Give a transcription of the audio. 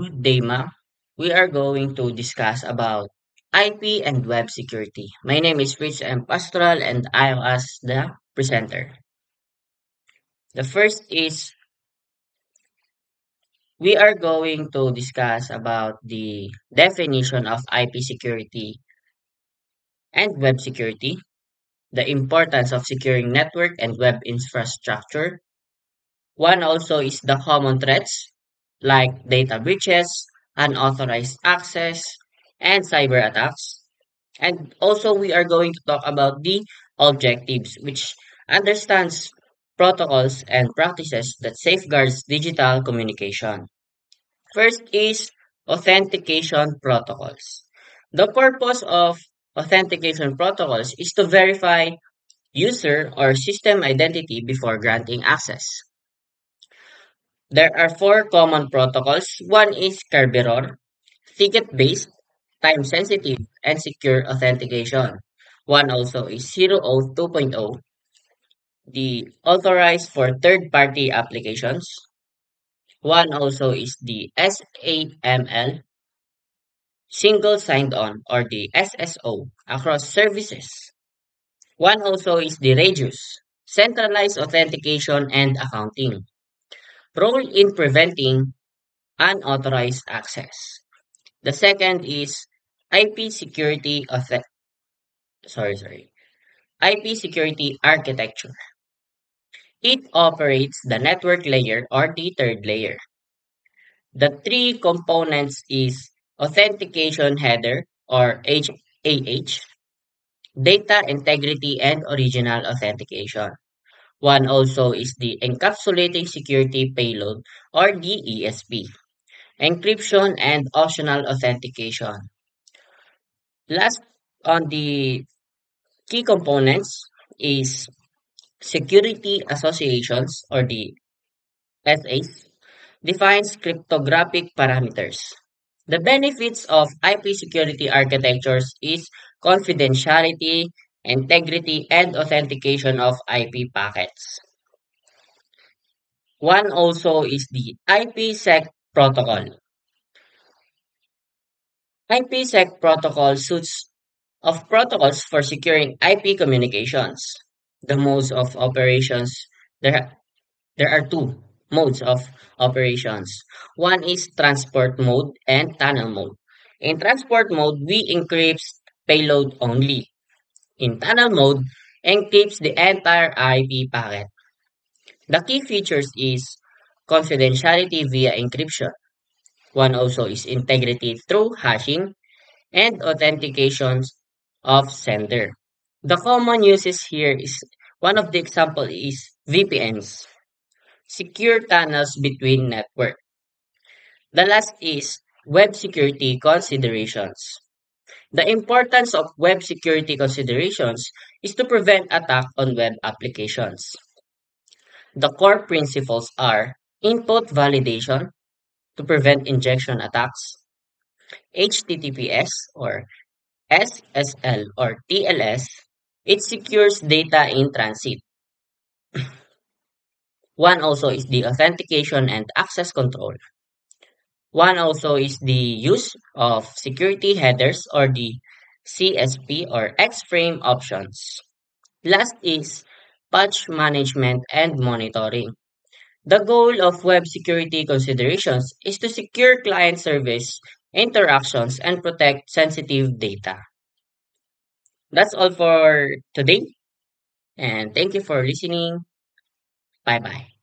Good day, ma'am. We are going to discuss about IP and web security. My name is Rich M. Pastoral and I am as the presenter. The first is we are going to discuss about the definition of IP security and web security, the importance of securing network and web infrastructure. One also is the common threats like data breaches, unauthorized access, and cyber attacks. And also, we are going to talk about the objectives, which understands protocols and practices that safeguards digital communication. First is authentication protocols. The purpose of authentication protocols is to verify user or system identity before granting access. There are four common protocols. One is Kerberos, ticket-based, time-sensitive, and secure authentication. One also is 0.0, the authorized for third-party applications. One also is the SAML, single signed on, or the SSO, across services. One also is the Regius, centralized authentication and accounting, role in preventing unauthorized access. The second is IP security IP security architecture. It operates the network layer or the third layer. The three components is authentication header or HAH, data integrity and original authentication. One also is the encapsulating security payload or the ESP, encryption and optional authentication. Last on the key components is security associations or the SAs defines cryptographic parameters. The benefits of IP security architectures is confidentiality, integrity, and authentication of IP packets. One also is the IPsec protocol. IPsec protocol suits of protocols for securing IP communications. The modes of operations there There are two modes of operations. One is transport mode and tunnel mode. In transport mode, we encrypt payload only. In tunnel mode, encrypts the entire IP packet. The key features is confidentiality via encryption. One also is integrity through hashing and authentications of sender. The common uses here is one of the example is VPNs, secure tunnels between networks. The last is web security considerations. The importance of web security considerations is to prevent attack on web applications. The core principles are input validation to prevent injection attacks, HTTPS or SSL or TLS, it secures data in transit. One also is the authentication and access control. One also is the use of security headers or the CSP or X-frame options. Last is patch management and monitoring. The goal of web security considerations is to secure client service interactions and protect sensitive data. That's all for today, and thank you for listening. Bye bye.